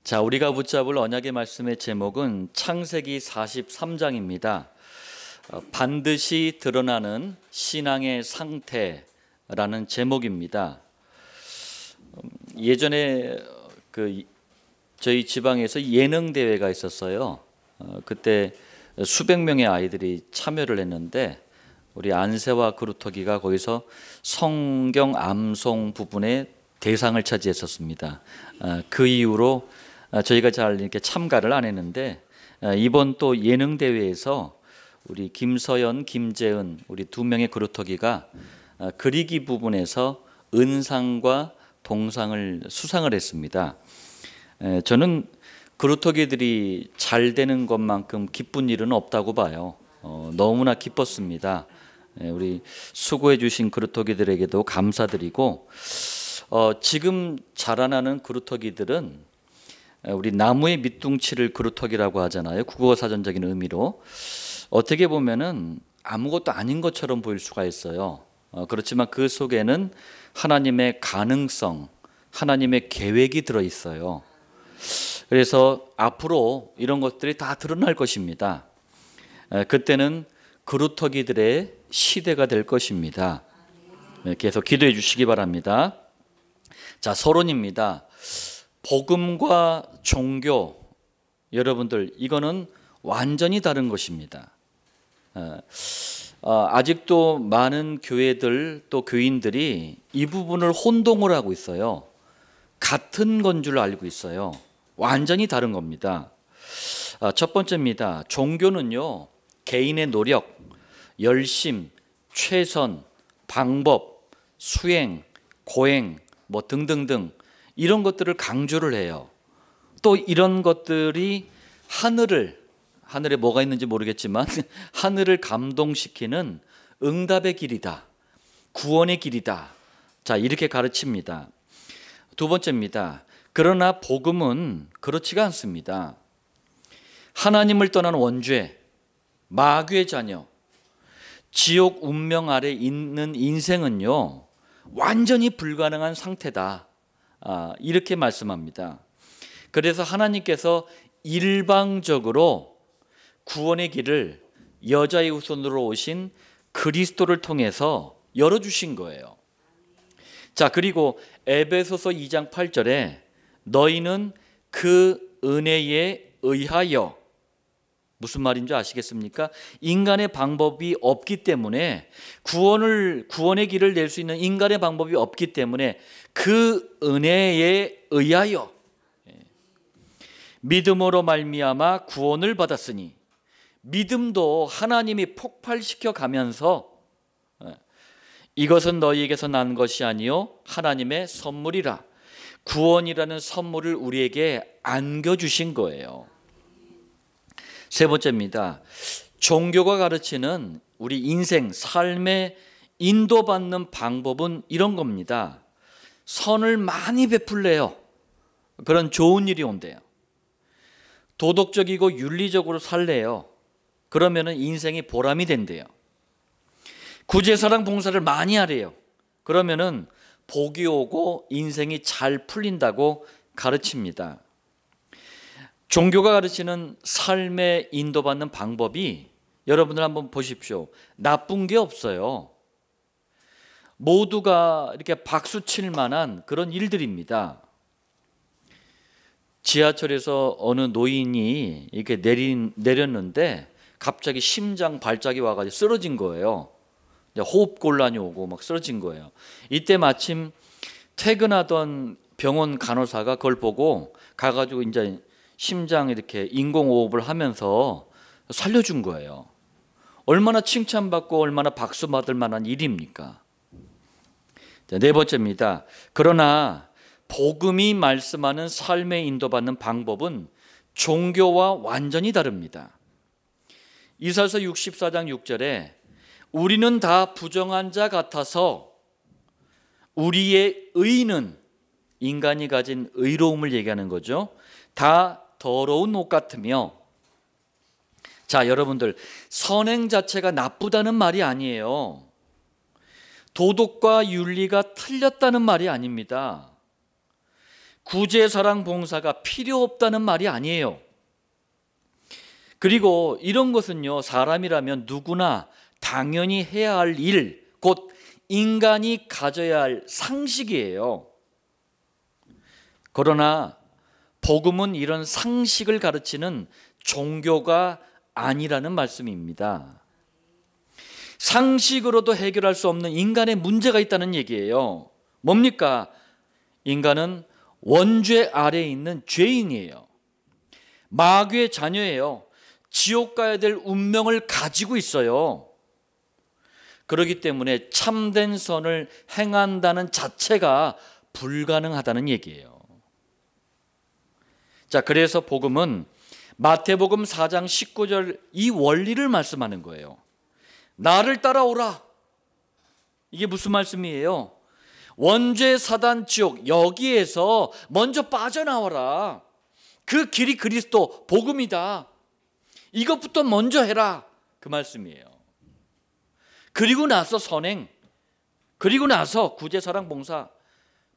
자, 우리가 붙잡을 언약의 말씀의 제목은 창세기 43장입니다. 반드시 드러나는 신앙의 상태라는 제목입니다. 예전에 저희 지방에서 예능 대회가 있었어요. 그때 수백 명의 아이들이 참여를 했는데 우리 안세와 그루터기가 거기서 성경 암송 부분에 대상을 차지했었습니다. 그 이후로 저희가 잘 이렇게 참가를 안 했는데 이번 또 예능 대회에서 우리 김서연, 김재은 우리 두 명의 그루터기가 그리기 부분에서 은상과 동상을 수상을 했습니다. 저는 그루터기들이 잘 되는 것만큼 기쁜 일은 없다고 봐요. 너무나 기뻤습니다. 우리 수고해 주신 그루터기들에게도 감사드리고 지금 자라나는 그루터기들은 우리 나무의 밑둥치를 그루터기라고 하잖아요. 국어사전적인 의미로. 어떻게 보면은 아무것도 아닌 것처럼 보일 수가 있어요. 그렇지만 그 속에는 하나님의 가능성, 하나님의 계획이 들어있어요. 그래서 앞으로 이런 것들이 다 드러날 것입니다. 그때는 그루터기들의 시대가 될 것입니다. 계속 기도해 주시기 바랍니다. 자, 서론입니다. 복음과 종교, 여러분들 이거는 완전히 다른 것입니다. 아직도 많은 교회들 또 교인들이 이 부분을 혼동을 하고 있어요. 같은 건 줄 알고 있어요. 완전히 다른 겁니다. 첫 번째입니다. 종교는요, 개인의 노력, 열심, 최선, 방법, 수행, 고행 뭐 등등등 이런 것들을 강조를 해요. 또 이런 것들이 하늘에 뭐가 있는지 모르겠지만 하늘을 감동시키는 응답의 길이다, 구원의 길이다. 자, 이렇게 가르칩니다. 두 번째입니다. 그러나 복음은 그렇지가 않습니다. 하나님을 떠난 원죄, 마귀의 자녀, 지옥 운명 아래 있는 인생은요, 완전히 불가능한 상태다. 이렇게 말씀합니다. 그래서 하나님께서 일방적으로 구원의 길을 여자의 후손으로 오신 그리스도를 통해서 열어주신 거예요. 자, 그리고 에베소서 2장 8절에 너희는 그 은혜에 의하여, 무슨 말인지 아시겠습니까? 인간의 방법이 없기 때문에 구원의 길을 낼 수 있는 인간의 방법이 없기 때문에 그 은혜에 의하여 믿음으로 말미암아 구원을 받았으니, 믿음도 하나님이 폭발시켜 가면서 이것은 너희에게서 난 것이 아니요 하나님의 선물이라, 구원이라는 선물을 우리에게 안겨주신 거예요. 세 번째입니다. 종교가 가르치는 우리 인생, 삶의 인도받는 방법은 이런 겁니다. 선을 많이 베풀래요. 그런 좋은 일이 온대요. 도덕적이고 윤리적으로 살래요. 그러면은 인생이 보람이 된대요. 구제사랑 봉사를 많이 하래요. 그러면은 복이 오고 인생이 잘 풀린다고 가르칩니다. 종교가 가르치는 삶에 인도받는 방법이, 여러분들 한번 보십시오. 나쁜 게 없어요. 모두가 이렇게 박수 칠 만한 그런 일들입니다. 지하철에서 어느 노인이 이렇게 내렸는데 갑자기 심장 발작이 와가지고 쓰러진 거예요. 호흡 곤란이 오고 막 쓰러진 거예요. 이때 마침 퇴근하던 병원 간호사가 그걸 보고 가가지고 이제 심장 이렇게 인공호흡을 하면서 살려준 거예요. 얼마나 칭찬받고 얼마나 박수 받을 만한 일입니까? 자, 네 번째입니다. 그러나 복음이 말씀하는 삶에 인도받는 방법은 종교와 완전히 다릅니다. 이사야서 64장 6절에 우리는 다 부정한 자 같아서 우리의 의는, 인간이 가진 의로움을 얘기하는 거죠, 다 더러운 옷 같으며. 자, 여러분들, 선행 자체가 나쁘다는 말이 아니에요. 도덕과 윤리가 틀렸다는 말이 아닙니다. 구제사랑 봉사가 필요 없다는 말이 아니에요. 그리고 이런 것은요, 사람이라면 누구나 당연히 해야 할 일, 곧 인간이 가져야 할 상식이에요. 그러나 복음은 이런 상식을 가르치는 종교가 아니라는 말씀입니다. 상식으로도 해결할 수 없는 인간의 문제가 있다는 얘기예요. 뭡니까? 인간은 원죄 아래에 있는 죄인이에요. 마귀의 자녀예요. 지옥 가야 될 운명을 가지고 있어요. 그렇기 때문에 참된 선을 행한다는 자체가 불가능하다는 얘기예요. 자, 그래서 복음은 마태복음 4장 19절 이 원리를 말씀하는 거예요. 나를 따라오라. 이게 무슨 말씀이에요? 원죄, 사단, 지옥, 여기에서 먼저 빠져나와라. 그 길이 그리스도 복음이다. 이것부터 먼저 해라. 그 말씀이에요. 그리고 나서 선행, 그리고 나서 구제, 사랑, 봉사.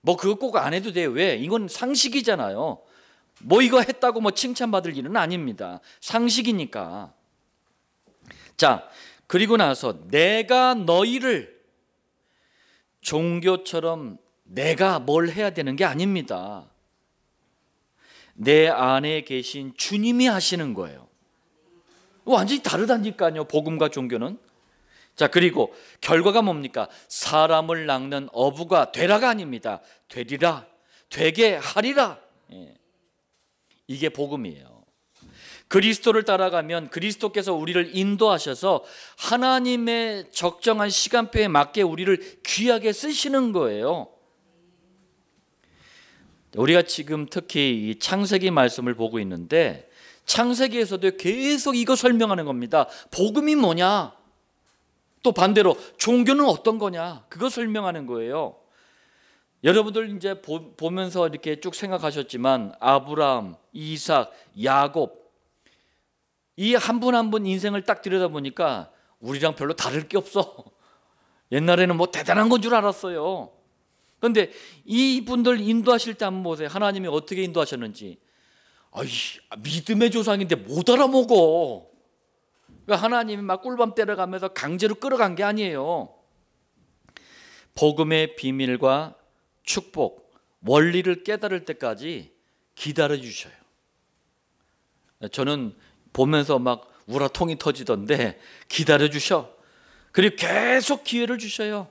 뭐 그거 꼭 안 해도 돼요. 왜? 이건 상식이잖아요. 뭐 이거 했다고 뭐 칭찬받을 일은 아닙니다. 상식이니까. 자, 그리고 나서 내가 너희를, 종교처럼 내가 뭘 해야 되는 게 아닙니다. 내 안에 계신 주님이 하시는 거예요. 완전히 다르다니까요, 복음과 종교는. 자, 그리고 결과가 뭡니까? 사람을 낚는 어부가 되라가 아닙니다. 되리라, 되게 하리라. 이게 복음이에요. 그리스도를 따라가면 그리스도께서 우리를 인도하셔서 하나님의 적정한 시간표에 맞게 우리를 귀하게 쓰시는 거예요. 우리가 지금 특히 이 창세기 말씀을 보고 있는데, 창세기에서도 계속 이거 설명하는 겁니다. 복음이 뭐냐? 또 반대로 종교는 어떤 거냐? 그거 설명하는 거예요. 여러분들 이제 보면서 이렇게 쭉 생각하셨지만 아브라함, 이삭, 야곱, 이 한 분 한 분 인생을 딱 들여다보니까 우리랑 별로 다를 게 없어. 옛날에는 뭐 대단한 건 줄 알았어요. 그런데 이분들 인도하실 때 한번 보세요. 하나님이 어떻게 인도하셨는지. 믿음의 조상인데 못 알아먹어. 그러니까 하나님이 막 꿀밤 때려가면서 강제로 끌어간 게 아니에요. 복음의 비밀과 축복, 원리를 깨달을 때까지 기다려 주셔요. 저는 보면서 막 우라통이 터지던데 기다려 주셔. 그리고 계속 기회를 주셔요.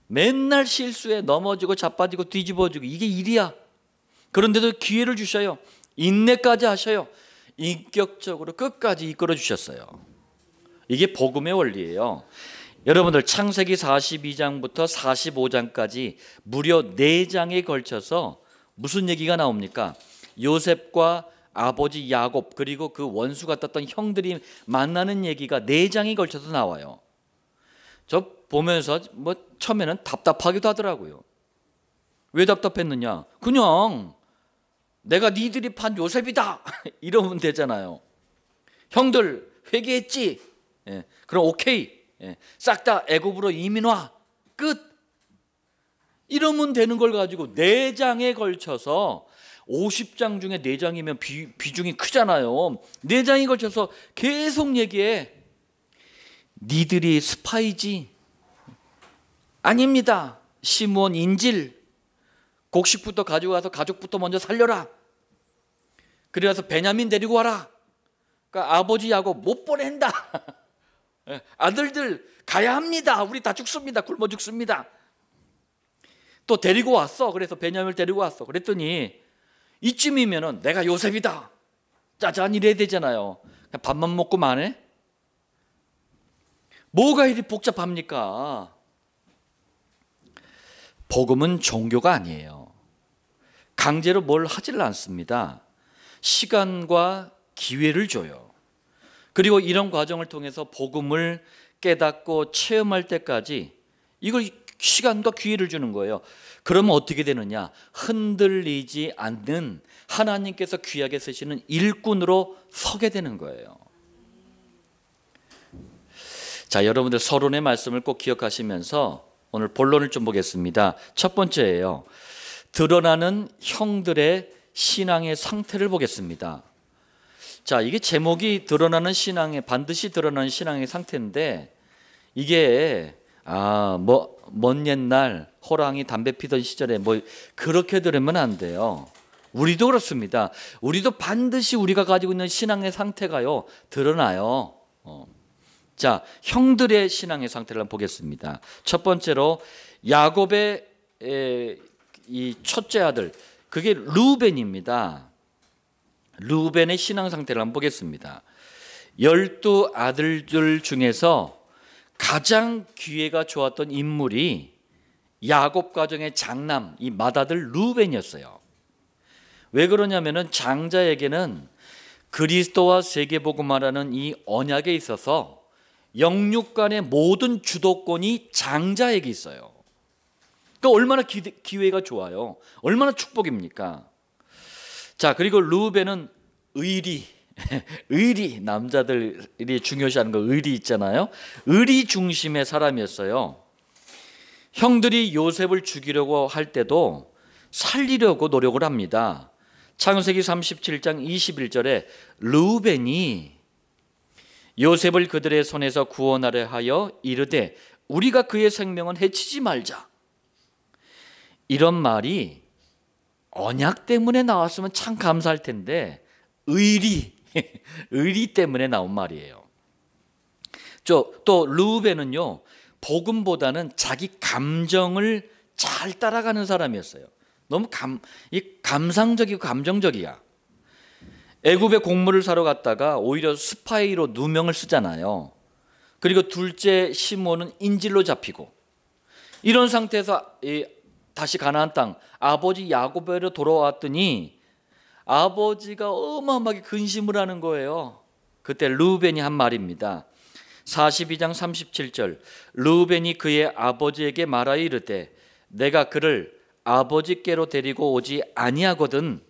맨날 실수에 넘어지고 자빠지고 뒤집어지고 이게 일이야. 그런데도 기회를 주셔요. 인내까지 하셔요. 인격적으로 끝까지 이끌어 주셨어요. 이게 복음의 원리예요. 여러분들 창세기 42장부터 45장까지 무려 4장에 걸쳐서 무슨 얘기가 나옵니까? 요셉과 아버지 야곱, 그리고 그 원수 같았던 형들이 만나는 얘기가 4장에 걸쳐서 나와요. 저 보면서 뭐 처음에는 답답하기도 하더라고요. 왜 답답했느냐? 그냥 내가 니들이 판 요셉이다 이러면 되잖아요. 형들 회개했지? 그럼 오케이. 싹 다 애굽으로 이민 와. 끝. 이러면 되는 걸 가지고 4장에 걸쳐서 50장 중에 4장이면 비중이 크잖아요. 4장에 걸쳐서 계속 얘기해. 니들이 스파이지? 아닙니다. 시므온 인질. 곡식부터 가지고 가서 가족부터 먼저 살려라. 그래서 베냐민 데리고 와라. 그러니까 아버지 야곱 못 보낸다. 아들들 가야 합니다. 우리 다 죽습니다. 굶어 죽습니다. 또 데리고 왔어. 그래서 베냐민을 데리고 왔어. 그랬더니 이쯤이면은 내가 요셉이다. 짜잔 이래야 되잖아요. 그냥 밥만 먹고 마네. 뭐가 이리 복잡합니까? 복음은 종교가 아니에요. 강제로 뭘 하질 않습니다. 시간과 기회를 줘요. 그리고 이런 과정을 통해서 복음을 깨닫고 체험할 때까지 이걸 시간과 기회를 주는 거예요. 그러면 어떻게 되느냐? 흔들리지 않는 하나님께서 귀하게 쓰시는 일꾼으로 서게 되는 거예요. 자, 여러분들 서론의 말씀을 꼭 기억하시면서 오늘 본론을 좀 보겠습니다. 첫 번째예요. 드러나는 형들의 신앙의 상태를 보겠습니다. 자, 이게 제목이 드러나는 신앙의, 반드시 드러나는 신앙의 상태인데, 이게 먼 옛날 호랑이 담배 피던 시절에 그렇게 들으면 안 돼요. 우리도 그렇습니다. 우리도 반드시 우리가 가지고 있는 신앙의 상태가요 드러나요. 자, 형들의 신앙의 상태를 한번 보겠습니다. 첫 번째로 야곱의 이 첫째 아들, 그게 르우벤입니다. 르우벤의 신앙 상태를 한번 보겠습니다. 12 아들들 중에서 가장 기회가 좋았던 인물이 야곱 가정의 장남, 이 맏아들 르우벤이었어요. 왜 그러냐면은 장자에게는 그리스도와 세계복음화라는 이 언약에 있어서 영육간의 모든 주도권이 장자에게 있어요. 그러니까 얼마나 기회가 좋아요. 얼마나 축복입니까? 자, 그리고 르우벤은 의리, 남자들이 중요시하는 거 의리 있잖아요. 의리 중심의 사람이었어요. 형들이 요셉을 죽이려고 할 때도 살리려고 노력을 합니다. 창세기 37장 21절에 르우벤이 요셉을 그들의 손에서 구원하려 하여 이르되 우리가 그의 생명은 해치지 말자. 이런 말이 언약 때문에 나왔으면 참 감사할 텐데 의리 때문에 나온 말이에요. 또 르우벤은요, 복음보다는 자기 감정을 잘 따라가는 사람이었어요. 너무 감상적이고 감정적이야. 애굽에 곡물을 사러 갔다가 오히려 스파이로 누명을 쓰잖아요. 그리고 둘째 시몬은 인질로 잡히고, 이런 상태에서 다시 가나안 땅 아버지 야곱에로 돌아왔더니 아버지가 어마어마하게 근심을 하는 거예요. 그때 르우벤이 한 말입니다. 42장 37절, 르우벤이 그의 아버지에게 말하여 이르되 내가 그를 아버지께로 데리고 오지 아니하거든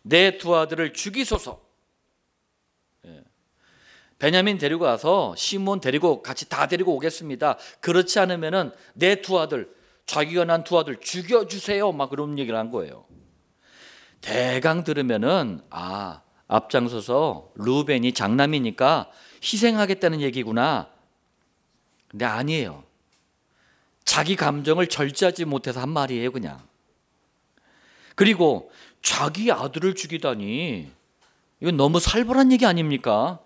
내 두 아들을 죽이소서. 베냐민 데리고 가서 시몬 데리고 같이 다 데리고 오겠습니다. 그렇지 않으면은 내 두 아들, 자기가 난 두 아들 죽여주세요. 막 그런 얘기를 한 거예요. 대강 들으면은 앞장서서 르우벤이 장남이니까 희생하겠다는 얘기구나. 근데 아니에요. 자기 감정을 절제하지 못해서 한 말이에요, 그냥. 그리고 자기 아들을 죽이다니, 이건 너무 살벌한 얘기 아닙니까?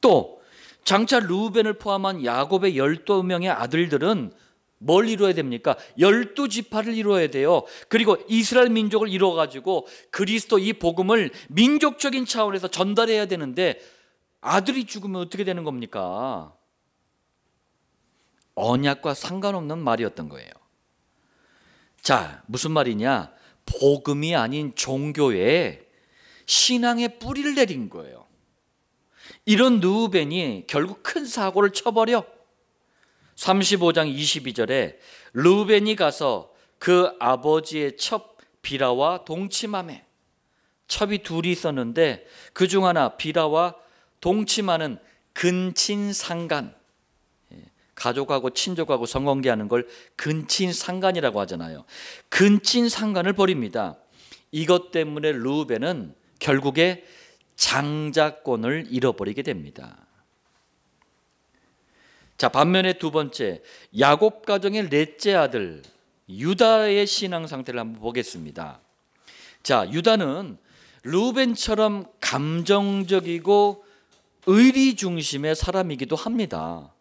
또 장차 르우벤을 포함한 야곱의 12명의 아들들은 뭘 이루어야 됩니까? 12지파를 이루어야 돼요. 그리고 이스라엘 민족을 이루어가지고 그리스도 이 복음을 민족적인 차원에서 전달해야 되는데 아들이 죽으면 어떻게 되는 겁니까? 언약과 상관없는 말이었던 거예요. 자, 무슨 말이냐? 복음이 아닌 종교에 신앙의 뿌리를 내린 거예요. 이런 르우벤이 결국 큰 사고를 쳐버려. 35장 22절에 르우벤이 가서 그 아버지의 첩 비라와 동침하매, 첩이 둘이 있었는데 그중 하나 비라와 동침하는 근친상간, 가족하고 친족하고 성관계하는 걸 근친상간이라고 하잖아요. 근친상간을 벌입니다. 이것 때문에 르우벤은 결국에 장자권을 잃어버리게 됩니다. 자, 반면에 두 번째, 야곱 가정의 넷째 아들 유다의 신앙 상태를 한번 보겠습니다. 자, 유다는 르우벤처럼 감정적이고 의리 중심의 사람이기도 합니다.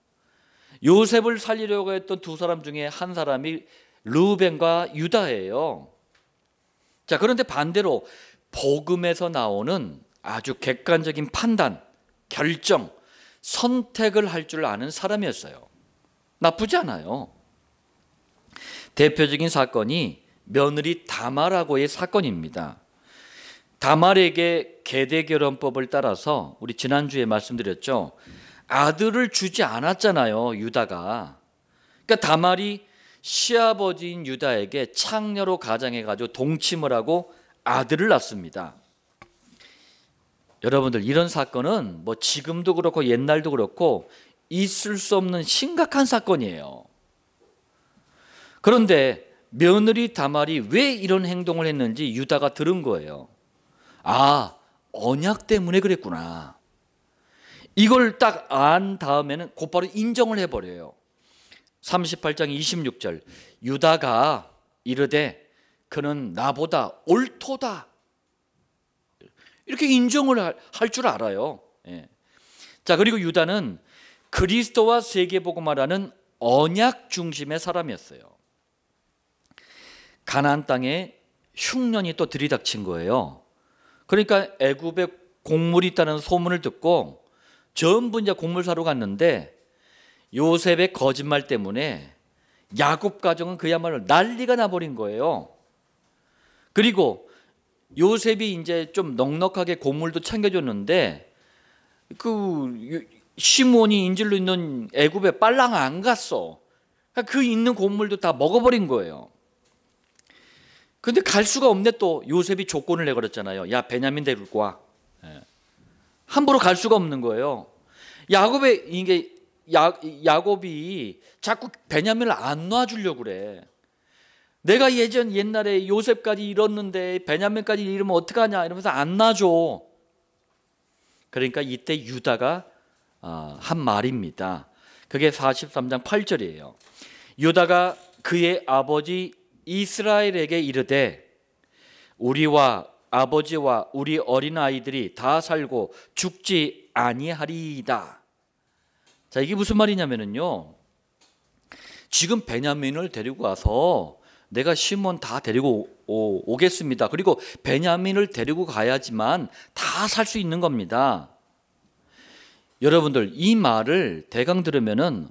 요셉을 살리려고 했던 두 사람 중에 한 사람이 르우벤과 유다예요. 자, 그런데 반대로 복음에서 나오는 아주 객관적인 판단, 결정, 선택을 할 줄 아는 사람이었어요. 나쁘지 않아요. 대표적인 사건이 며느리 다말하고의 사건입니다. 다말에게 계대결혼법을 따라서 우리 지난주에 말씀드렸죠. 아들을 주지 않았잖아요, 유다가. 그러니까 다말이 시아버지인 유다에게 창녀로 가장해가지고 동침을 하고 아들을 낳습니다. 여러분들, 이런 사건은 뭐 지금도 그렇고 옛날도 그렇고 있을 수 없는 심각한 사건이에요. 그런데 며느리 다말이 왜 이런 행동을 했는지 유다가 들은 거예요. 아, 언약 때문에 그랬구나. 이걸 딱 안 다음에는 곧바로 인정을 해버려요. 38장 26절, 유다가 이르되 그는 나보다 옳도다. 이렇게 인정을 할 줄 알아요. 예. 자, 그리고 유다는 그리스도와 세계복음화라는 언약 중심의 사람이었어요. 가나안 땅에 흉년이 또 들이닥친 거예요. 그러니까 애굽에 곡물이 있다는 소문을 듣고 전부 이제 곡물 사러 갔는데 요셉의 거짓말 때문에 야곱 가정은 그야말로 난리가 나버린 거예요. 그리고 요셉이 이제 좀 넉넉하게 곡물도 챙겨줬는데 그 시몬이 인질로 있는 애굽에 빨랑 안 갔어. 그 있는 곡물도 다 먹어버린 거예요. 근데 갈 수가 없네. 또 요셉이 조건을 내걸었잖아요. 야, 베냐민 데리고 와. 함부로 갈 수가 없는 거예요. 야곱이 자꾸 베냐민을 안 놔주려고 그래. 내가 옛날에 요셉까지 잃었는데 베냐민까지 잃으면 어떡하냐 이러면서 안 놔줘. 그러니까 이때 유다가 한 말입니다. 그게 43장 8절이에요. 유다가 그의 아버지 이스라엘에게 이르되 우리와 아버지와 우리 어린아이들이 다 살고 죽지 아니하리이다. 자, 이게 무슨 말이냐면요, 지금 베냐민을 데리고 와서 내가 시몬 다 데리고 오겠습니다. 그리고 베냐민을 데리고 가야지만 다 살 수 있는 겁니다. 여러분들, 이 말을 대강 들으면은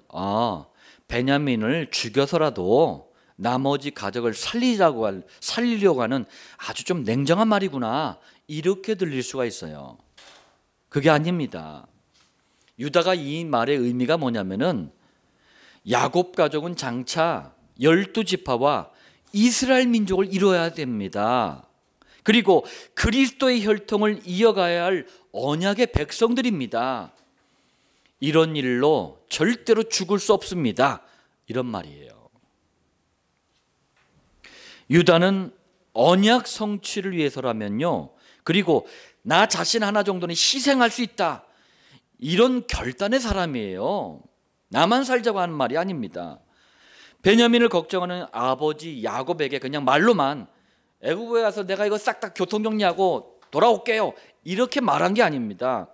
베냐민을 죽여서라도 나머지 가족을 살리려고 하는 아주 좀 냉정한 말이구나, 이렇게 들릴 수가 있어요. 그게 아닙니다. 유다가 이 말의 의미가 뭐냐면은 야곱 가족은 장차 12지파와 이스라엘 민족을 이뤄야 됩니다. 그리고 그리스도의 혈통을 이어가야 할 언약의 백성들입니다. 이런 일로 절대로 죽을 수 없습니다. 이런 말이에요. 유다는 언약 성취를 위해서라면요, 그리고 나 자신 하나 정도는 희생할 수 있다, 이런 결단의 사람이에요. 나만 살자고 하는 말이 아닙니다. 베냐민을 걱정하는 아버지 야곱에게 그냥 말로만 애굽에 가서 내가 이거 싹 다 교통정리하고 돌아올게요, 이렇게 말한 게 아닙니다.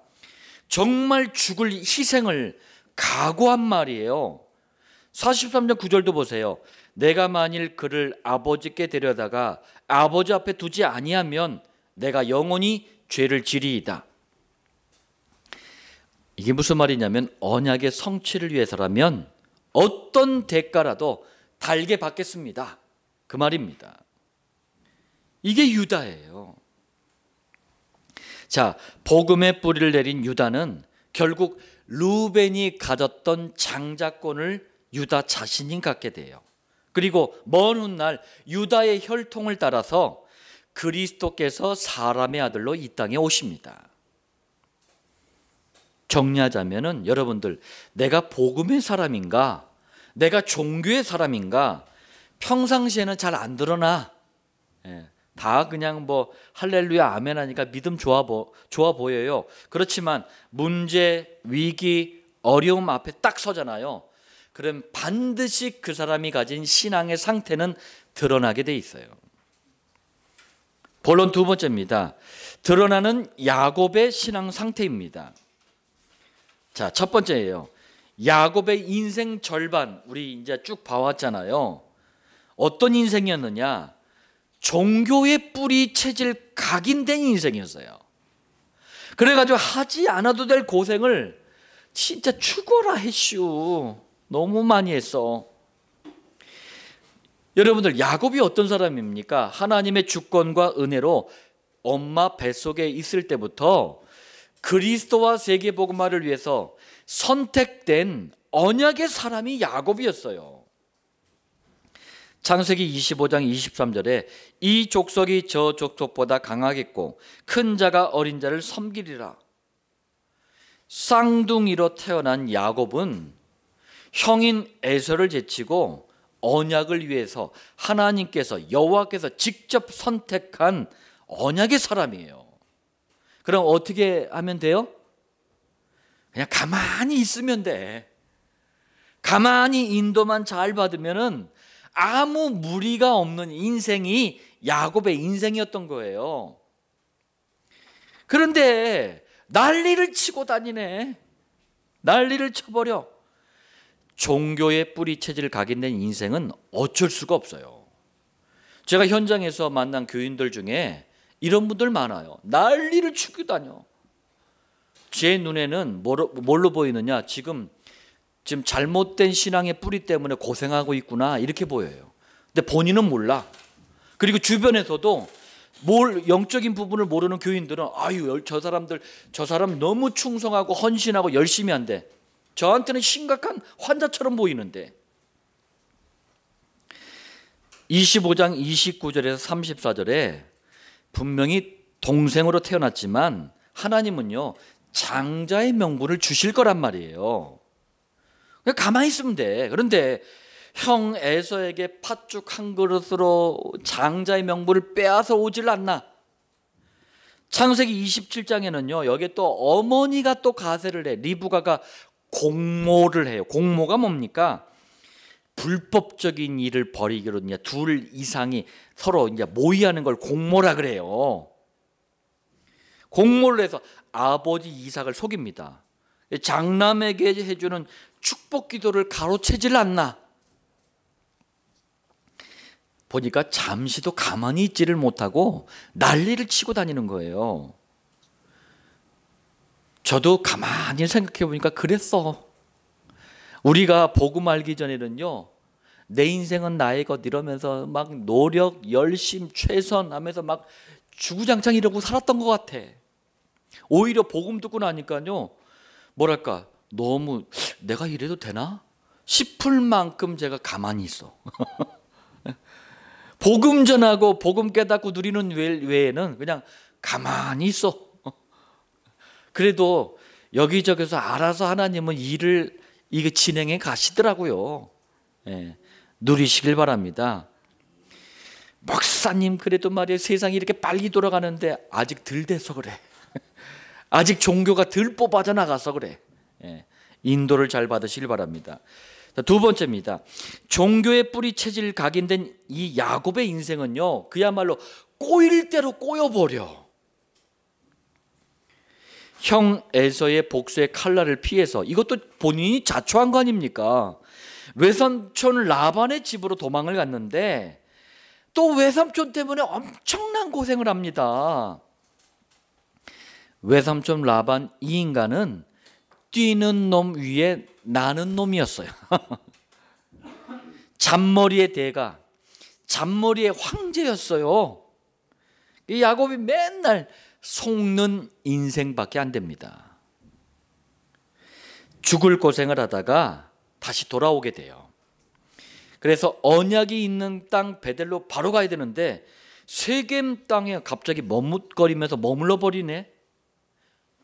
정말 죽을 희생을 각오한 말이에요. 43장 9절도 보세요. 내가 만일 그를 아버지께 데려다가 아버지 앞에 두지 아니하면 내가 영원히 죄를 지리이다. 이게 무슨 말이냐면 언약의 성취를 위해서라면 어떤 대가라도 달게 받겠습니다, 그 말입니다. 이게 유다예요. 자, 복음의 뿌리를 내린 유다는 결국 루벤이 가졌던 장자권을 유다 자신이 갖게 돼요. 그리고 먼 훗날 유다의 혈통을 따라서 그리스도께서 사람의 아들로 이 땅에 오십니다. 정리하자면은 여러분들, 내가 복음의 사람인가, 내가 종교의 사람인가, 평상시에는 잘 안 드러나. 다 그냥 뭐 할렐루야 아멘 하니까 믿음 좋아 보여요. 그렇지만 문제, 위기, 어려움 앞에 딱 서잖아요. 그럼 반드시 그 사람이 가진 신앙의 상태는 드러나게 돼 있어요. 본론 두 번째입니다. 드러나는 야곱의 신앙 상태입니다. 자, 첫 번째예요. 야곱의 인생 절반, 우리 이제 쭉 봐왔잖아요. 어떤 인생이었느냐? 종교의 뿌리 체질 각인된 인생이었어요. 그래가지고 하지 않아도 될 고생을 진짜 죽어라 했슈, 너무 많이 했어. 여러분들, 야곱이 어떤 사람입니까? 하나님의 주권과 은혜로 엄마 뱃속에 있을 때부터 그리스도와 세계복음화를 위해서 선택된 언약의 사람이 야곱이었어요. 창세기 25장 23절에 이 족속이 저 족속보다 강하겠고 큰 자가 어린 자를 섬기리라. 쌍둥이로 태어난 야곱은 형인 에서를 제치고 언약을 위해서 하나님께서 여호와께서 직접 선택한 언약의 사람이에요. 그럼 어떻게 하면 돼요? 그냥 가만히 있으면 돼. 가만히 인도만 잘 받으면은 아무 무리가 없는 인생이 야곱의 인생이었던 거예요. 그런데 난리를 치고 다니네. 난리를 쳐버려. 종교의 뿌리 체질을 각인된 인생은 어쩔 수가 없어요. 제가 현장에서 만난 교인들 중에 이런 분들 많아요. 난리를 치고 다녀. 제 눈에는 뭘로 보이느냐? 지금 잘못된 신앙의 뿌리 때문에 고생하고 있구나 이렇게 보여요. 근데 본인은 몰라. 그리고 주변에서도 영적인 부분을 모르는 교인들은 아유 저 사람 너무 충성하고 헌신하고 열심히 한대. 저한테는 심각한 환자처럼 보이는데 25장 29절에서 34절에 분명히 동생으로 태어났지만 하나님은요 장자의 명분을 주실 거란 말이에요. 그냥 가만히 있으면 돼. 그런데 형 에서에게 팥죽 한 그릇으로 장자의 명분을 빼앗아 오질 않나. 창세기 27장에는요 여기에 또 어머니가 또 가세를 해. 리브가가 공모를 해요. 공모가 뭡니까? 불법적인 일을 벌이기로 이제 둘 이상이 서로 이제 모의하는 걸 공모라 그래요. 공모를 해서 아버지 이삭을 속입니다. 장남에게 해주는 축복 기도를 가로채질 않나. 보니까 잠시도 가만히 있지를 못하고 난리를 치고 다니는 거예요. 저도 가만히 생각해 보니까 그랬어. 우리가 복음 알기 전에는요 내 인생은 나의 것 이러면서 막 노력, 열심, 최선 하면서 막 주구장창 이러고 살았던 것 같아. 오히려 복음 듣고 나니까요 뭐랄까 너무 내가 이래도 되나 싶을 만큼 제가 가만히 있어. 복음 전하고 복음 깨닫고 누리는 외에는 그냥 가만히 있어. 그래도 여기저기서 알아서 하나님은 일을 이게 진행해 가시더라고요. 예, 누리시길 바랍니다. 목사님 그래도 말이에요 세상이 이렇게 빨리 돌아가는데 아직 덜 돼서 그래. 아직 종교가 덜 뽑아져 나가서 그래. 예, 인도를 잘 받으시길 바랍니다. 두 번째입니다. 종교의 뿌리 체질 각인된 이 야곱의 인생은요 그야말로 꼬일 대로 꼬여버려. 형 에서의 복수의 칼날을 피해서, 이것도 본인이 자초한 거 아닙니까? 외삼촌 라반의 집으로 도망을 갔는데 또 외삼촌 때문에 엄청난 고생을 합니다. 외삼촌 라반 이 인간은 뛰는 놈 위에 나는 놈이었어요. 잔머리의 대가, 잔머리의 황제였어요. 이 야곱이 맨날 속는 인생밖에 안 됩니다. 죽을 고생을 하다가 다시 돌아오게 돼요. 그래서 언약이 있는 땅 베델로 바로 가야 되는데 세겜 땅에 갑자기 머뭇거리면서 머물러 버리네.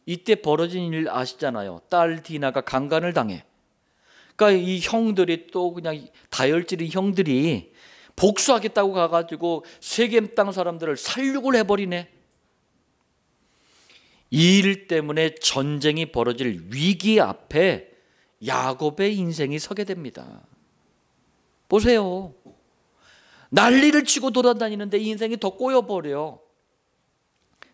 이때 벌어진 일 아시잖아요. 딸 디나가 강간을 당해. 그러니까 이 형들이 또 그냥 다혈질인 형들이 복수하겠다고 가가지고 세겜 땅 사람들을 살육을 해버리네. 이 일 때문에 전쟁이 벌어질 위기 앞에 야곱의 인생이 서게 됩니다. 보세요. 난리를 치고 돌아다니는데 이 인생이 더 꼬여버려.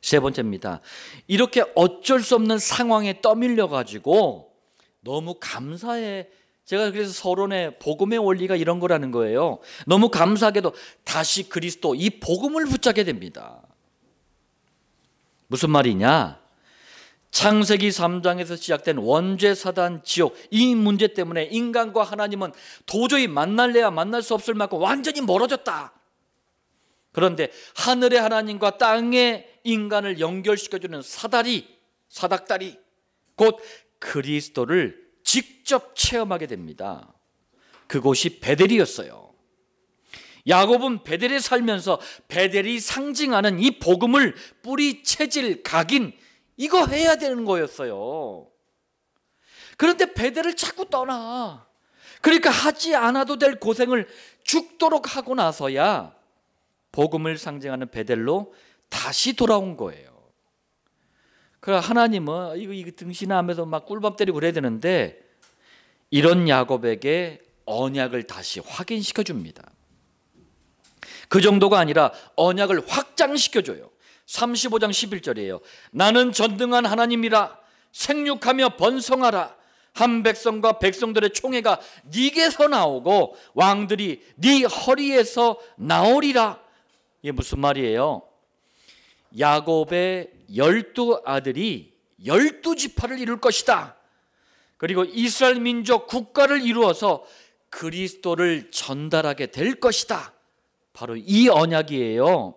세 번째입니다. 이렇게 어쩔 수 없는 상황에 떠밀려 가지고 너무 감사해. 제가 그래서 서론에 복음의 원리가 이런 거라는 거예요. 너무 감사하게도 다시 그리스도, 이 복음을 붙잡게 됩니다. 무슨 말이냐? 창세기 3장에서 시작된 원죄, 사단, 지옥, 이 문제 때문에 인간과 하나님은 도저히 만날래야 만날 수 없을 만큼 완전히 멀어졌다. 그런데 하늘의 하나님과 땅의 인간을 연결시켜주는 사닥다리, 곧 그리스도를 직접 체험하게 됩니다. 그곳이 베델이었어요. 야곱은 베델에 살면서 베델이 상징하는 이 복음을 뿌리, 체질, 각인, 이거 해야 되는 거였어요. 그런데 베델을 자꾸 떠나. 그러니까 하지 않아도 될 고생을 죽도록 하고 나서야 복음을 상징하는 베델로 다시 돌아온 거예요. 그러나 하나님은 이거 등신하면서 막 꿀밤 때리고 그래야 되는데 이런 야곱에게 언약을 다시 확인시켜 줍니다. 그 정도가 아니라 언약을 확장시켜 줘요. 35장 11절이에요. 나는 전능한 하나님이라 생육하며 번성하라. 한 백성과 백성들의 총회가 네게서 나오고 왕들이 네 허리에서 나오리라. 이게 무슨 말이에요? 야곱의 12 아들이 12지파를 이룰 것이다. 그리고 이스라엘 민족 국가를 이루어서 그리스도를 전달하게 될 것이다. 바로 이 언약이에요.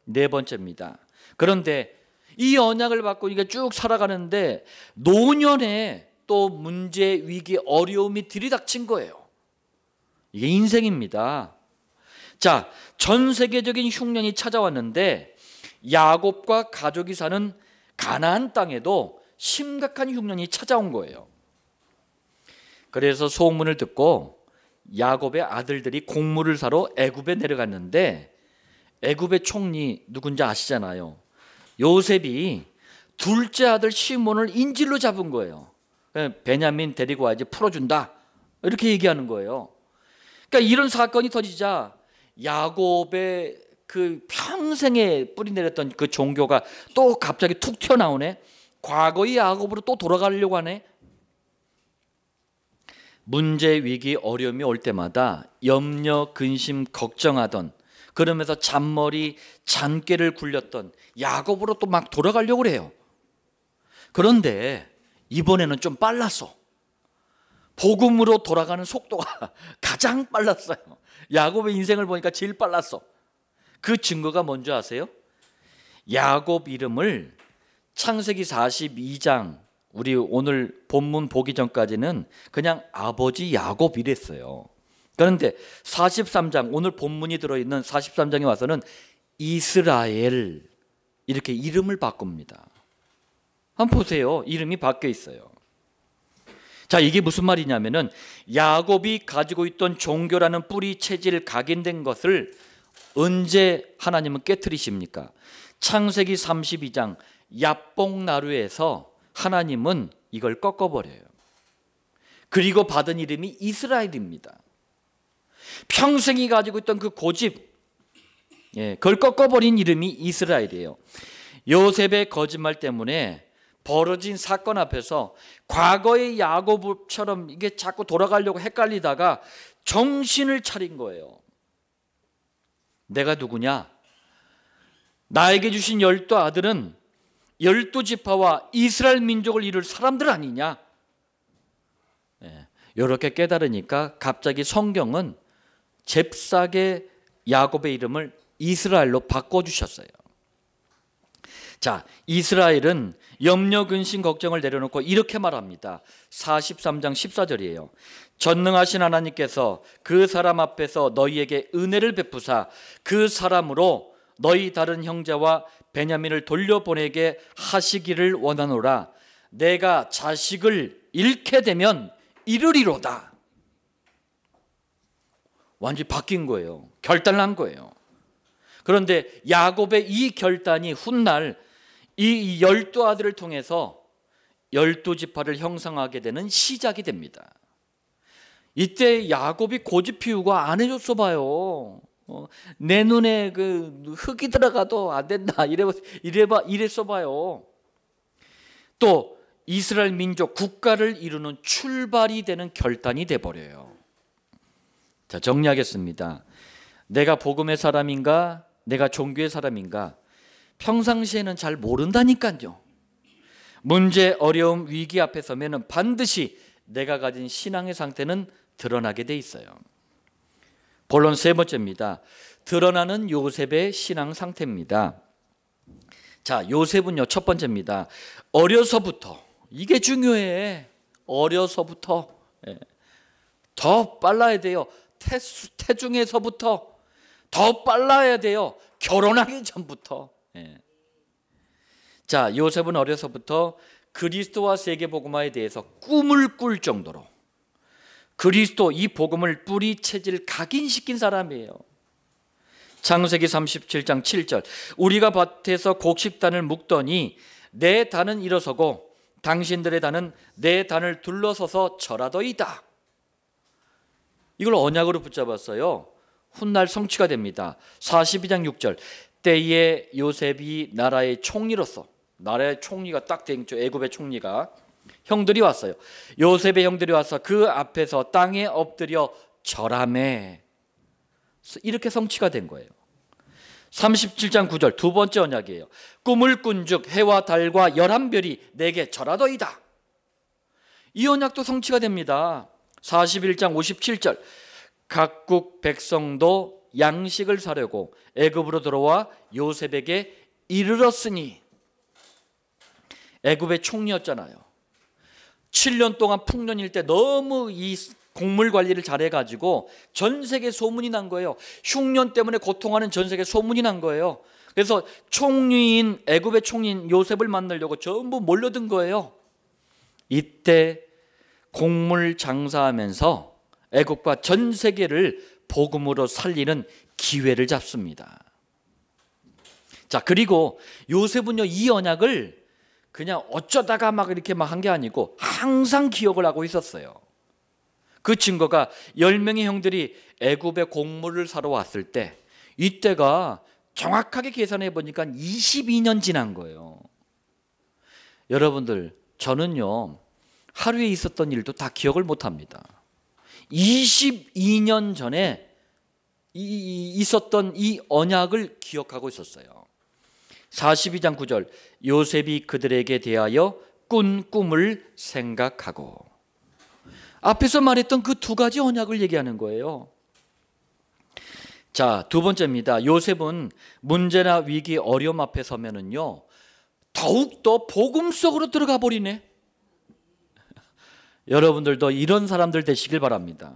네 번째입니다. 그런데 이 언약을 받고 이게 쭉 살아가는데 노년에 또 문제, 위기, 어려움이 들이닥친 거예요. 이게 인생입니다. 자, 전 세계적인 흉년이 찾아왔는데 야곱과 가족이 사는 가나안 땅에도 심각한 흉년이 찾아온 거예요. 그래서 소문을 듣고 야곱의 아들들이 곡물을 사러 애굽에 내려갔는데 애굽의 총리 누군지 아시잖아요. 요셉이 둘째 아들 시몬을 인질로 잡은 거예요. 베냐민 데리고 와야지 풀어준다 이렇게 얘기하는 거예요. 그러니까 이런 사건이 터지자 야곱의 그 평생에 뿌리 내렸던 그 종교가 또 갑자기 툭 튀어나오네. 과거의 야곱으로 또 돌아가려고 하네. 문제, 위기, 어려움이 올 때마다 염려, 근심, 걱정하던, 그러면서 잔머리, 잔꾀를 굴렸던 야곱으로 또 막 돌아가려고 그래요. 그런데 이번에는 좀 빨랐어. 복음으로 돌아가는 속도가 가장 빨랐어요. 야곱의 인생을 보니까 제일 빨랐어. 그 증거가 뭔지 아세요? 야곱 이름을 창세기 42장, 우리 오늘 본문 보기 전까지는 그냥 아버지 야곱 이랬어요. 그런데 43장, 오늘 본문이 들어있는 43장에 와서는 이스라엘 이렇게 이름을 바꿉니다. 한번 보세요. 이름이 바뀌어 있어요. 자, 이게 무슨 말이냐면은 야곱이 가지고 있던 종교라는 뿌리 체질 각인된 것을 언제 하나님은 깨트리십니까? 창세기 32장 야뽕나루에서 하나님은 이걸 꺾어버려요. 그리고 받은 이름이 이스라엘입니다. 평생이 가지고 있던 그 고집, 그걸 꺾어버린 이름이 이스라엘이에요. 요셉의 거짓말 때문에 벌어진 사건 앞에서 과거의 야곱처럼 이게 자꾸 돌아가려고 헷갈리다가 정신을 차린 거예요. 내가 누구냐? 나에게 주신 12 아들은 12지파와 이스라엘 민족을 이룰 사람들 아니냐? 이렇게 깨달으니까 갑자기 성경은 잽싸게 야곱의 이름을 이스라엘로 바꿔주셨어요. 자, 이스라엘은 염려, 근심, 걱정을 내려놓고 이렇게 말합니다. 43장 14절이에요. 전능하신 하나님께서 그 사람 앞에서 너희에게 은혜를 베푸사 그 사람으로 너희 다른 형제와 베냐민을 돌려보내게 하시기를 원하노라. 내가 자식을 잃게 되면 이르리로다. 완전히 바뀐 거예요. 결단을 한 거예요. 그런데 야곱의 이 결단이 훗날 이 12 아들을 통해서 12지파를 형성하게 되는 시작이 됩니다. 이때 야곱이 고집 피우고 안 해줬어 봐요. 내 눈에 그 흙이 들어가도 안 된다 이랬어 봐요. 또 이스라엘 민족 국가를 이루는 출발이 되는 결단이 돼버려요. 자, 정리하겠습니다. 내가 복음의 사람인가 내가 종교의 사람인가 평상시에는 잘 모른다니까요. 문제, 어려움, 위기 앞에 서면은 반드시 내가 가진 신앙의 상태는 드러나게 돼 있어요. 본론 세 번째입니다. 드러나는 요셉의 신앙 상태입니다. 자, 요셉은요, 첫 번째입니다. 어려서부터, 이게 중요해. 어려서부터 더 빨라야 돼요. 태중에서부터 더 빨라야 돼요. 결혼하기 전부터. 자, 요셉은 어려서부터 그리스도와 세계복음화에 대해서 꿈을 꿀 정도로 그리스도 이 복음을 뿌리 체질 각인시킨 사람이에요. 창세기 37장 7절 우리가 밭에서 곡식단을 묶더니 내 단은 일어서고 당신들의 단은 내 단을 둘러서서 절하더이다. 이걸 언약으로 붙잡았어요. 훗날 성취가 됩니다. 42장 6절 때에 요셉이 나라의 총리로서, 나라의 총리가 딱 되죠. 애굽의 총리가 형들이 왔어요. 요셉의 형들이 와서 그 앞에서 땅에 엎드려 절하매. 이렇게 성취가 된 거예요. 37장 9절 두 번째 언약이에요. 꿈을 꾼즉 해와 달과 11별이 내게 절하더이다. 이 언약도 성취가 됩니다. 41장 57절 각국 백성도 양식을 사려고 애굽으로 들어와 요셉에게 이르렀으니. 애굽의 총리였잖아요. 7년 동안 풍년일 때 너무 이 곡물 관리를 잘해가지고 전 세계 소문이 난 거예요. 흉년 때문에 고통하는 전 세계 소문이 난 거예요. 그래서 총리인 애굽의 총리인 요셉을 만나려고 전부 몰려든 거예요. 이때 곡물 장사하면서 애굽과 전 세계를 복음으로 살리는 기회를 잡습니다. 자, 그리고 요셉은요 이 언약을 그냥 어쩌다가 막 이렇게 막 한 게 아니고 항상 기억을 하고 있었어요. 그 증거가 10명의 형들이 애굽에 곡물을 사러 왔을 때 이때가 정확하게 계산해 보니까 22년 지난 거예요. 여러분들, 저는요 하루에 있었던 일도 다 기억을 못합니다. 22년 전에 있었던 이 언약을 기억하고 있었어요. 42장 9절 요셉이 그들에게 대하여 꾼 꿈을 생각하고. 앞에서 말했던 그 두 가지 언약을 얘기하는 거예요. 자, 두 번째입니다. 요셉은 문제나 위기, 어려움 앞에 서면은요 더욱더 복음 속으로 들어가 버리네. 여러분들도 이런 사람들 되시길 바랍니다.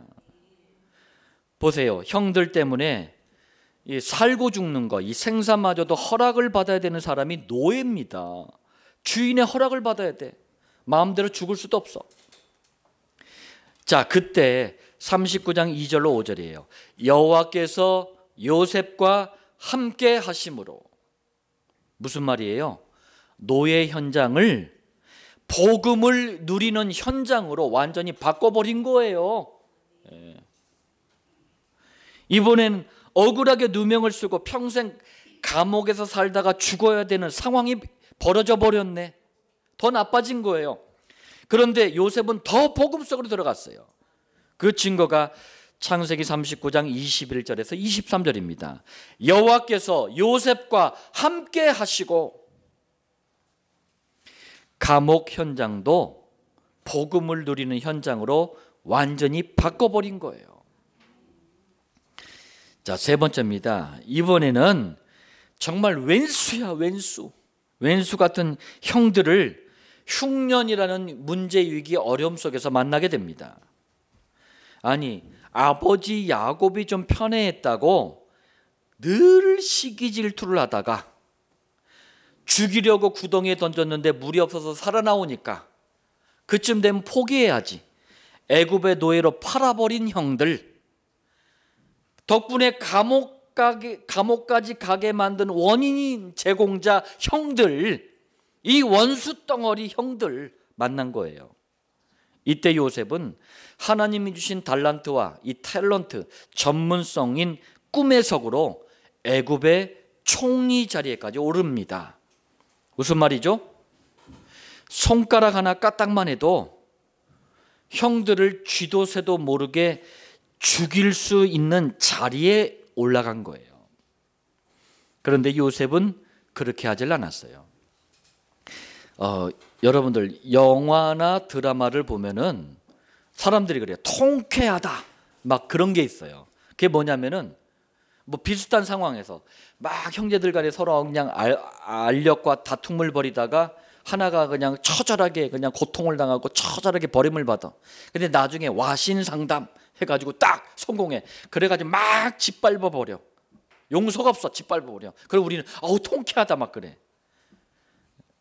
보세요. 형들 때문에 이 살고 죽는 거, 이 생사마저도 허락을 받아야 되는 사람이 노예입니다. 주인의 허락을 받아야 돼. 마음대로 죽을 수도 없어. 자, 그때 39장 2절로 5절이에요. 여호와께서 요셉과 함께 하심으로. 무슨 말이에요? 노예 현장을 복음을 누리는 현장으로 완전히 바꿔버린 거예요. 이번엔 억울하게 누명을 쓰고 평생 감옥에서 살다가 죽어야 되는 상황이 벌어져 버렸네. 더 나빠진 거예요. 그런데 요셉은 더 복음 속으로 들어갔어요. 그 증거가 창세기 39장 21절에서 23절입니다. 여호와께서 요셉과 함께 하시고. 감옥 현장도 복음을 누리는 현장으로 완전히 바꿔버린 거예요. 자, 세 번째입니다. 이번에는 정말 왼수야, 왼수. 왼수 같은 형들을 흉년이라는 문제, 위기, 어려움 속에서 만나게 됩니다. 아니, 아버지 야곱이 좀 편애했다고 늘 시기 질투를 하다가 죽이려고 구덩이에 던졌는데 물이 없어서 살아나오니까 그쯤 되면 포기해야지. 애굽의 노예로 팔아버린 형들, 덕분에 감옥까지 가게 만든 원인인 제공자 형들, 이 원수 덩어리 형들 만난 거예요. 이때 요셉은 하나님이 주신 달란트와 이 탤런트, 전문성인 꿈의 석으로 애굽의 총리 자리에까지 오릅니다. 무슨 말이죠? 손가락 하나 까딱만 해도 형들을 쥐도 새도 모르게 죽일 수 있는 자리에 올라간 거예요. 그런데 요셉은 그렇게 하질 않았어요. 여러분들 영화나 드라마를 보면은 사람들이 그래요. 통쾌하다 막 그런 게 있어요. 그게 뭐냐면은 뭐 비슷한 상황에서 막 형제들 간에 서로 그냥 알력과 다툼을 벌이다가 하나가 그냥 처절하게 그냥 고통을 당하고 처절하게 버림을 받아. 근데 나중에 와신상담 해가지고 딱 성공해. 그래가지고 막 짓밟아 버려. 용서가 없어. 짓밟아 버려. 그리고 우리는 아우 통쾌하다 막 그래.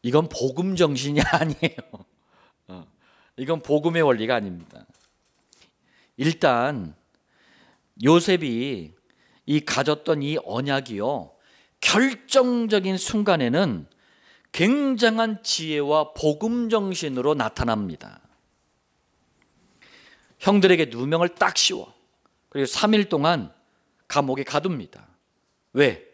이건 복음 정신이 아니에요. 이건 복음의 원리가 아닙니다. 일단 요셉이 이 가졌던 이 언약이요, 결정적인 순간에는 굉장한 지혜와 복음 정신으로 나타납니다. 형들에게 누명을 딱 씌워 그리고 3일 동안 감옥에 가둡니다. 왜?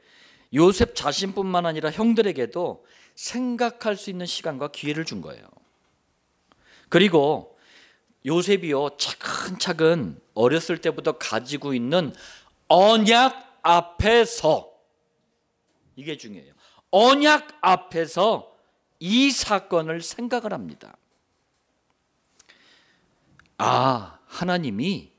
요셉 자신뿐만 아니라 형들에게도 생각할 수 있는 시간과 기회를 준 거예요. 그리고 요셉이요, 차근차근 어렸을 때부터 가지고 있는 언약 앞에서, 이게 중요해요. 언약 앞에서 이 사건을 생각을 합니다. 하나님이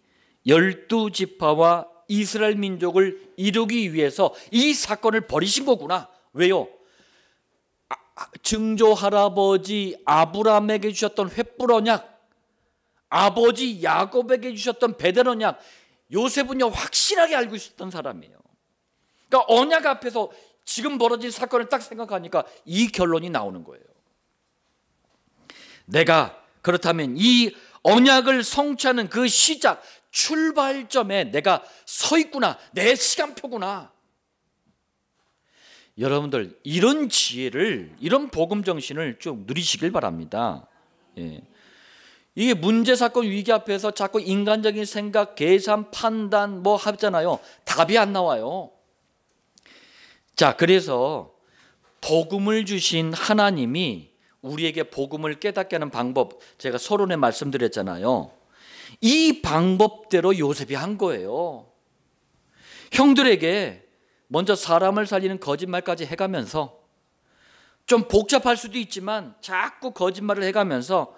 12지파와 이스라엘 민족을 이루기 위해서 이 사건을 벌이신 거구나. 왜요? 증조 할아버지 아브라함에게 주셨던 횃불 언약, 아버지 야곱에게 주셨던 베델 언약, 요셉은요 확실하게 알고 있었던 사람이에요. 그러니까 언약 앞에서 지금 벌어진 사건을 딱 생각하니까 이 결론이 나오는 거예요. 내가 그렇다면 이 언약을 성취하는 그 시작, 출발점에 내가 서 있구나. 내 시간표구나. 여러분들 이런 지혜를, 이런 복음 정신을 좀 누리시길 바랍니다. 예. 이게 문제, 사건, 위기 앞에서 자꾸 인간적인 생각, 계산, 판단 뭐 하잖아요. 답이 안 나와요. 자, 그래서 복음을 주신 하나님이 우리에게 복음을 깨닫게 하는 방법, 제가 서론에 말씀드렸잖아요. 이 방법대로 요셉이 한 거예요. 형들에게 먼저 사람을 살리는 거짓말까지 해가면서, 좀 복잡할 수도 있지만 자꾸 거짓말을 해가면서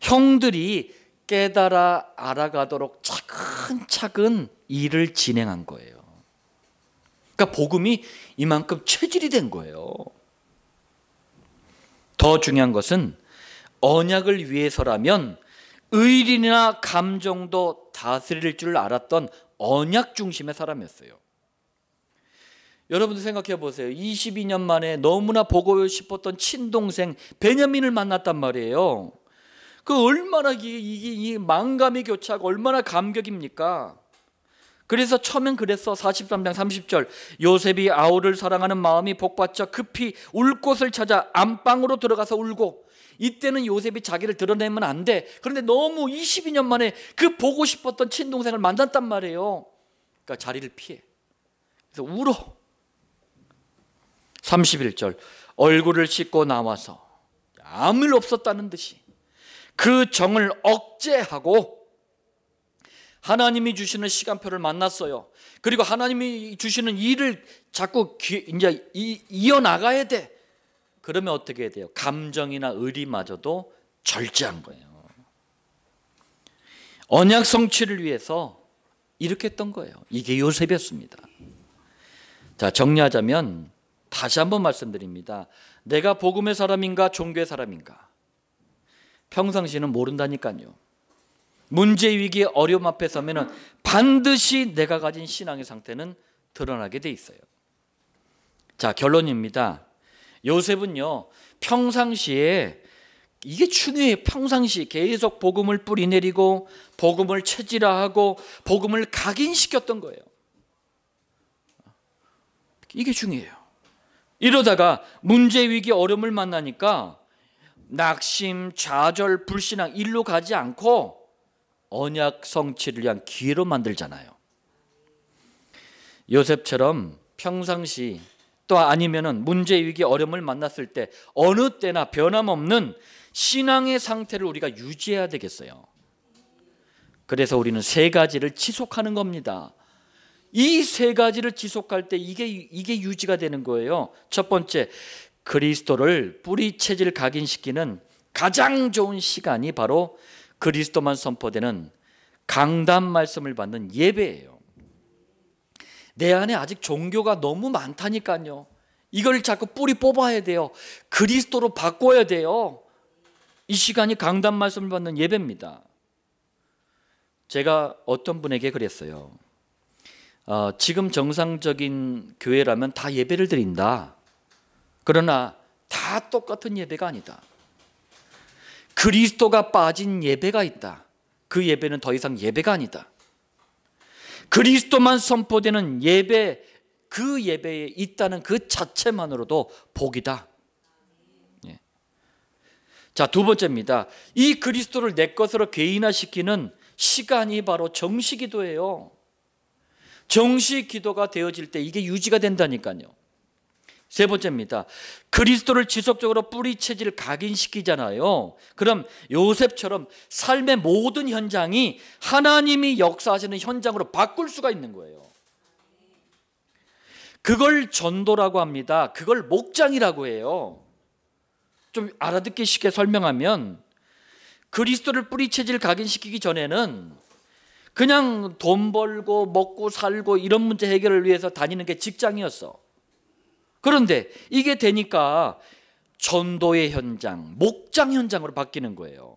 형들이 깨달아 알아가도록 차근차근 일을 진행한 거예요. 그러니까 복음이 이만큼 체질이 된 거예요. 더 중요한 것은 언약을 위해서라면 의리나 감정도 다스릴 줄 알았던 언약 중심의 사람이었어요. 여러분들 생각해 보세요. 22년 만에 너무나 보고 싶었던 친동생 베냐민을 만났단 말이에요. 그 얼마나 이 만감이 교차하고 얼마나 감격입니까? 그래서 처음엔 그랬어. 43장 30절, 요셉이 아우를 사랑하는 마음이 복받쳐 급히 울 곳을 찾아 안방으로 들어가서 울고, 이때는 요셉이 자기를 드러내면 안 돼. 그런데 너무 22년 만에 그 보고 싶었던 친동생을 만났단 말이에요. 그러니까 자리를 피해. 그래서 울어. 31절, 얼굴을 씻고 나와서 아무 일 없었다는 듯이 그 정을 억제하고 하나님이 주시는 시간표를 만났어요. 그리고 하나님이 주시는 일을 자꾸 이제 이어나가야 돼. 그러면 어떻게 해야 돼요? 감정이나 의리마저도 절제한 거예요. 언약 성취를 위해서 이렇게 했던 거예요. 이게 요셉이었습니다. 자, 정리하자면 다시 한번 말씀드립니다. 내가 복음의 사람인가 종교의 사람인가? 평상시는 모른다니까요. 문제, 위기, 어려움 앞에 서면은 반드시 내가 가진 신앙의 상태는 드러나게 돼 있어요. 자, 결론입니다. 요셉은요, 평상시에, 이게 중요해요. 평상시 계속 복음을 뿌리내리고 복음을 체질화하고 복음을 각인시켰던 거예요. 이게 중요해요. 이러다가 문제, 위기, 어려움을 만나니까 낙심, 좌절, 불신앙 일로 가지 않고 언약 성취를 위한 기회로 만들잖아요. 요셉처럼 평상시, 또 아니면은 문제, 위기, 어려움을 만났을 때 어느 때나 변함없는 신앙의 상태를 우리가 유지해야 되겠어요. 그래서 우리는 세 가지를 지속하는 겁니다. 이 세 가지를 지속할 때 이게 유지가 되는 거예요. 첫 번째, 그리스도를 뿌리 체질 각인시키는 가장 좋은 시간이 바로 그리스도만 선포되는 강단 말씀을 받는 예배예요. 내 안에 아직 종교가 너무 많다니까요. 이걸 자꾸 뿌리 뽑아야 돼요. 그리스도로 바꿔야 돼요. 이 시간이 강단 말씀을 받는 예배입니다. 제가 어떤 분에게 그랬어요. 지금 정상적인 교회라면 다 예배를 드린다. 그러나 다 똑같은 예배가 아니다. 그리스도가 빠진 예배가 있다. 그 예배는 더 이상 예배가 아니다. 그리스도만 선포되는 예배, 그 예배에 있다는 그 자체만으로도 복이다. 예. 자, 두 번째입니다. 이 그리스도를 내 것으로 개인화시키는 시간이 바로 정시기도예요. 정시기도가 되어질 때 이게 유지가 된다니까요. 세 번째입니다. 그리스도를 지속적으로 뿌리체질 각인시키잖아요. 그럼 요셉처럼 삶의 모든 현장이 하나님이 역사하시는 현장으로 바꿀 수가 있는 거예요. 그걸 전도라고 합니다. 그걸 목장이라고 해요. 좀 알아듣기 쉽게 설명하면 그리스도를 뿌리체질 각인시키기 전에는 그냥 돈 벌고 먹고 살고 이런 문제 해결을 위해서 다니는 게 직장이었어. 그런데 이게 되니까 전도의 현장, 목장 현장으로 바뀌는 거예요.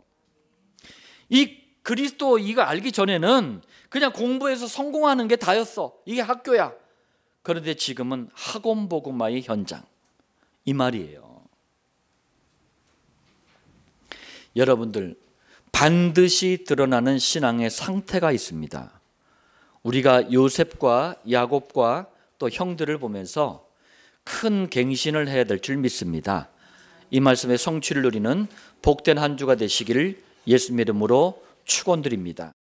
이 그리스도 이거 알기 전에는 그냥 공부해서 성공하는 게 다였어. 이게 학교야. 그런데 지금은 학원 복음화의 현장, 이 말이에요. 여러분들, 반드시 드러나는 신앙의 상태가 있습니다. 우리가 요셉과 야곱과 또 형들을 보면서 큰 갱신을 해야 될 줄 믿습니다. 이 말씀의 성취를 누리는 복된 한 주가 되시기를 예수님의 이름으로 축원드립니다.